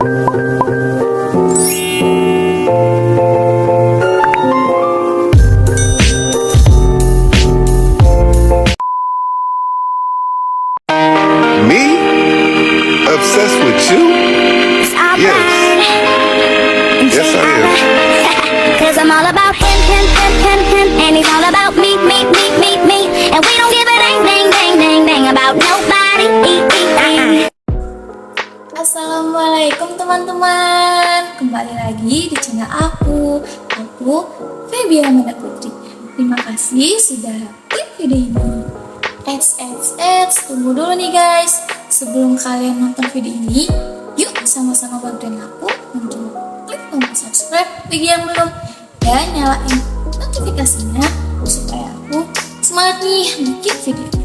Me? Obsessed with you? Yes. Yes, I am. Cause I'm all about him, and he's all about me. And we don't give a dang about nobody. Assalamualaikum teman-teman. Kembali lagi di channel aku Feby Amanda Putri. Terima kasih sudah klik video ini. Tunggu dulu nih guys. Sebelum kalian nonton video ini, yuk sama-sama bantuin aku untuk klik tombol subscribe bagi yang belum, dan nyalain notifikasinya supaya aku semangat nih bikin videonya.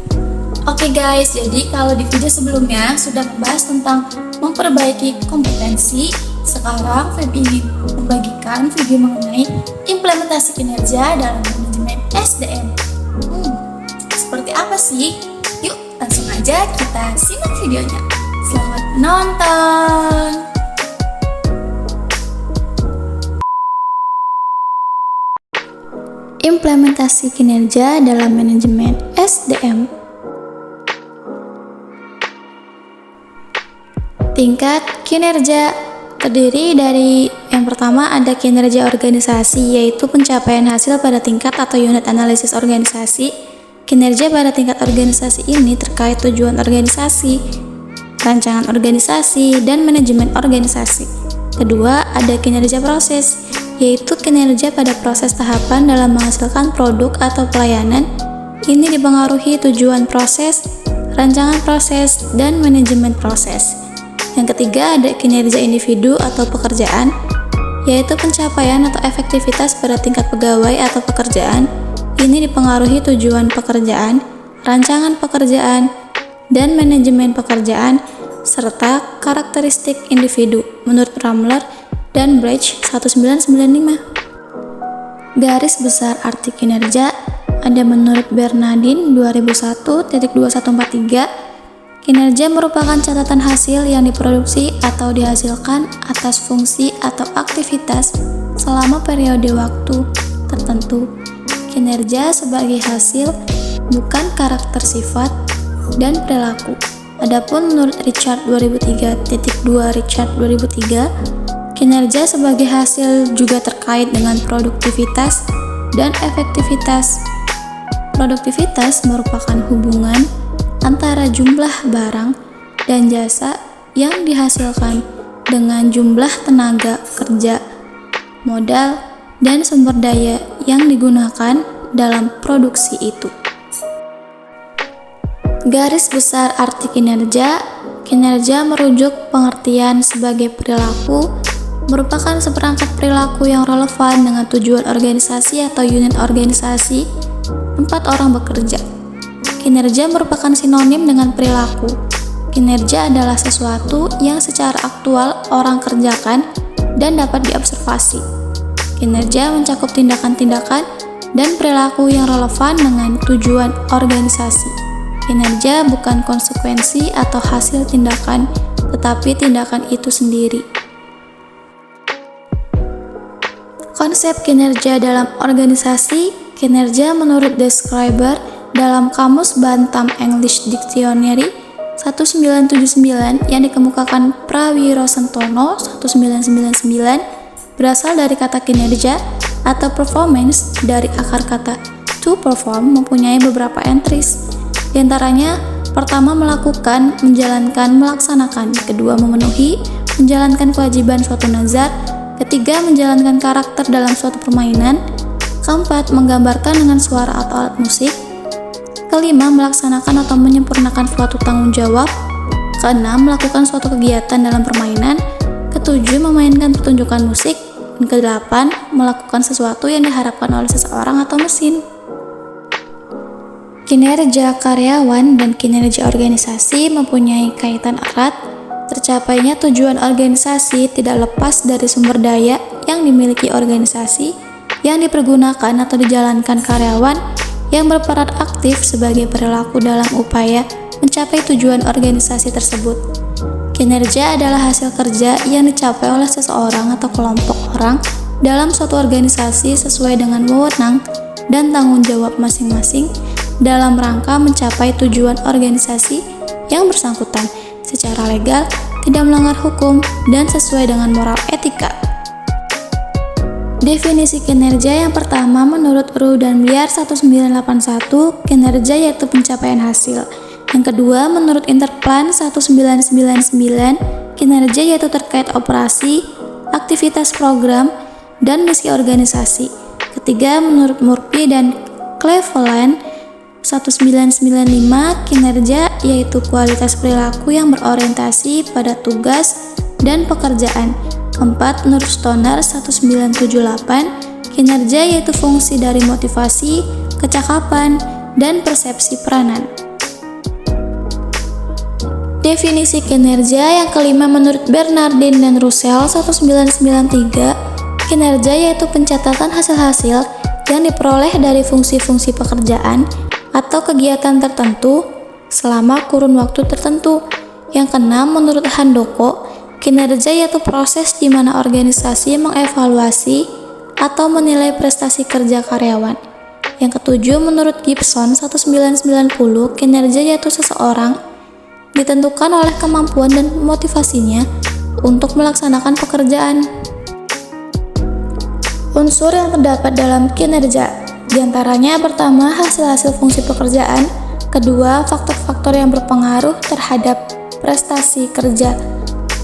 Oke guys, jadi kalau di video sebelumnya sudah membahas tentang memperbaiki kompetensi, sekarang Feby ingin membagikan video mengenai implementasi kinerja dalam manajemen SDM. Seperti apa sih? Yuk langsung aja kita simak videonya. Selamat nonton! Implementasi kinerja dalam manajemen SDM. Tingkat kinerja terdiri dari yang pertama ada kinerja organisasi, yaitu pencapaian hasil pada tingkat atau unit analisis organisasi. Kinerja pada tingkat organisasi ini terkait tujuan organisasi, rancangan organisasi, dan manajemen organisasi. Kedua, ada kinerja proses, yaitu kinerja pada proses tahapan dalam menghasilkan produk atau pelayanan. Ini dipengaruhi tujuan proses, rancangan proses, dan manajemen proses. Yang ketiga, ada kinerja individu atau pekerjaan, yaitu pencapaian atau efektivitas pada tingkat pegawai atau pekerjaan. Ini dipengaruhi tujuan pekerjaan, rancangan pekerjaan, dan manajemen pekerjaan, serta karakteristik individu menurut Ramler dan Brecht 1995. Garis besar arti kinerja ada menurut Bernardin 2001.2143. Kinerja merupakan catatan hasil yang diproduksi atau dihasilkan atas fungsi atau aktivitas selama periode waktu tertentu. Kinerja sebagai hasil, bukan karakter sifat dan perilaku. Adapun menurut Richard 2003.2, kinerja sebagai hasil juga terkait dengan produktivitas dan efektivitas. Produktivitas merupakan hubungan antara jumlah barang dan jasa yang dihasilkan dengan jumlah tenaga kerja, modal, dan sumber daya yang digunakan dalam produksi itu. Garis besar arti kinerja. Kinerja merujuk pengertian sebagai perilaku, merupakan seperangkat perilaku yang relevan dengan tujuan organisasi atau unit organisasi tempat orang bekerja. Kinerja merupakan sinonim dengan perilaku. Kinerja adalah sesuatu yang secara aktual orang kerjakan dan dapat diobservasi. Kinerja mencakup tindakan-tindakan dan perilaku yang relevan dengan tujuan organisasi. Kinerja bukan konsekuensi atau hasil tindakan, tetapi tindakan itu sendiri. Konsep kinerja dalam organisasi. Kinerja menurut Describer dalam Kamus Bantam English Dictionary 1979 yang dikemukakan Prawiro Sentono 1999 berasal dari kata kinerja atau performance dari akar kata to perform, mempunyai beberapa entries. Di antaranya, pertama melakukan, menjalankan, melaksanakan. Kedua memenuhi, menjalankan kewajiban suatu nazar. Ketiga menjalankan karakter dalam suatu permainan. Keempat menggambarkan dengan suara atau alat musik. Kelima melaksanakan atau menyempurnakan suatu tanggung jawab. Keenam melakukan suatu kegiatan dalam permainan. Ketujuh memainkan pertunjukan musik. Dan kedelapan melakukan sesuatu yang diharapkan oleh seseorang atau mesin. Kinerja karyawan dan kinerja organisasi mempunyai kaitan erat. Tercapainya tujuan organisasi tidak lepas dari sumber daya yang dimiliki organisasi, yang dipergunakan atau dijalankan karyawan yang berperan aktif sebagai perilaku dalam upaya mencapai tujuan organisasi tersebut. Kinerja adalah hasil kerja yang dicapai oleh seseorang atau kelompok orang dalam suatu organisasi sesuai dengan wewenang dan tanggung jawab masing-masing dalam rangka mencapai tujuan organisasi yang bersangkutan secara legal, tidak melanggar hukum, dan sesuai dengan moral etika. Definisi kinerja yang pertama menurut Ruh dan Biar 1981, kinerja yaitu pencapaian hasil. Yang kedua, menurut Interplan 1999, kinerja yaitu terkait operasi, aktivitas program, dan misi organisasi. Ketiga, menurut Murphy dan Cleveland 1995, kinerja yaitu kualitas perilaku yang berorientasi pada tugas dan pekerjaan. Keempat, menurut Stoner 1978, kinerja yaitu fungsi dari motivasi, kecakapan, dan persepsi peranan. Definisi kinerja yang kelima menurut Bernardin dan Russell 1993, kinerja yaitu pencatatan hasil-hasil yang diperoleh dari fungsi-fungsi pekerjaan atau kegiatan tertentu selama kurun waktu tertentu. Yang keenam menurut Handoko, kinerja yaitu proses di mana organisasi mengevaluasi atau menilai prestasi kerja karyawan. Yang ketujuh menurut Gibson 1990, kinerja yaitu seseorang ditentukan oleh kemampuan dan motivasinya untuk melaksanakan pekerjaan. Unsur yang terdapat dalam kinerja diantaranya pertama, hasil-hasil fungsi pekerjaan, kedua, faktor-faktor yang berpengaruh terhadap prestasi kerja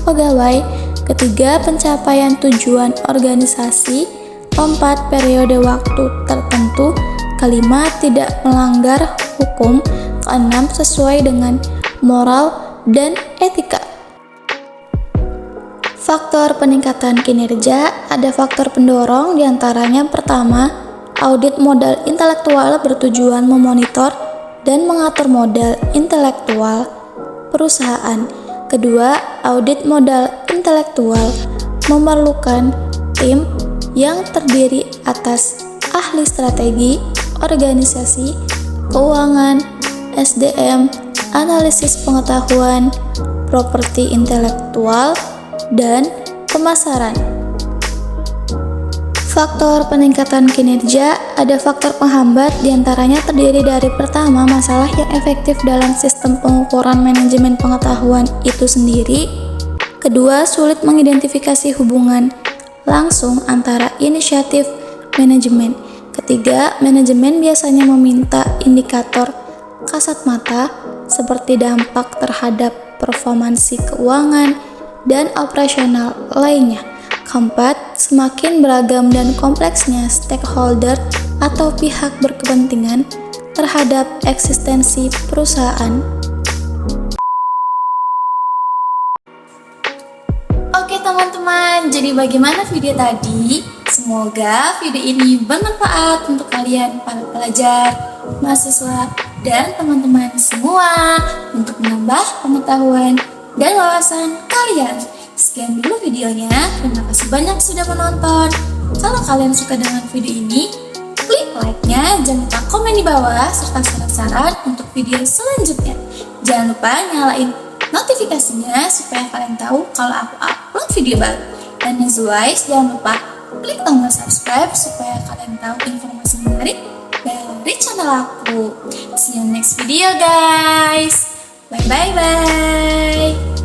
pegawai, ketiga, pencapaian tujuan organisasi, keempat, periode waktu tertentu, kelima, tidak melanggar hukum, keenam, sesuai dengan moral dan etika. Faktor peningkatan kinerja, ada faktor pendorong diantaranya pertama, audit modal intelektual bertujuan memonitor dan mengatur modal intelektual perusahaan. Kedua, audit modal intelektual memerlukan tim yang terdiri atas ahli strategi, organisasi, keuangan, SDM, analisis pengetahuan, properti intelektual, dan pemasaran. Faktor peningkatan kinerja, ada faktor penghambat diantaranya terdiri dari pertama, masalah yang efektif dalam sistem pengukuran manajemen pengetahuan itu sendiri. Kedua, sulit mengidentifikasi hubungan langsung antara inisiatif manajemen. Ketiga, manajemen biasanya meminta indikator kasat mata seperti dampak terhadap performansi keuangan dan operasional lainnya. Keempat, semakin beragam dan kompleksnya stakeholder atau pihak berkepentingan terhadap eksistensi perusahaan. Oke teman-teman, jadi bagaimana video tadi? Semoga video ini bermanfaat untuk kalian para pelajar, mahasiswa, dan teman-teman semua untuk menambah pengetahuan dan wawasan kalian. Sekian dulu videonya, terima kasih banyak sudah menonton. Kalau kalian suka dengan video ini, klik like-nya, jangan lupa komen di bawah, serta saran-saran untuk video selanjutnya. Jangan lupa nyalain notifikasinya supaya kalian tahu kalau aku upload video baru. Dan as always, jangan lupa klik tombol subscribe supaya kalian tahu informasi menarik dari channel aku. See you next video guys. Bye bye bye.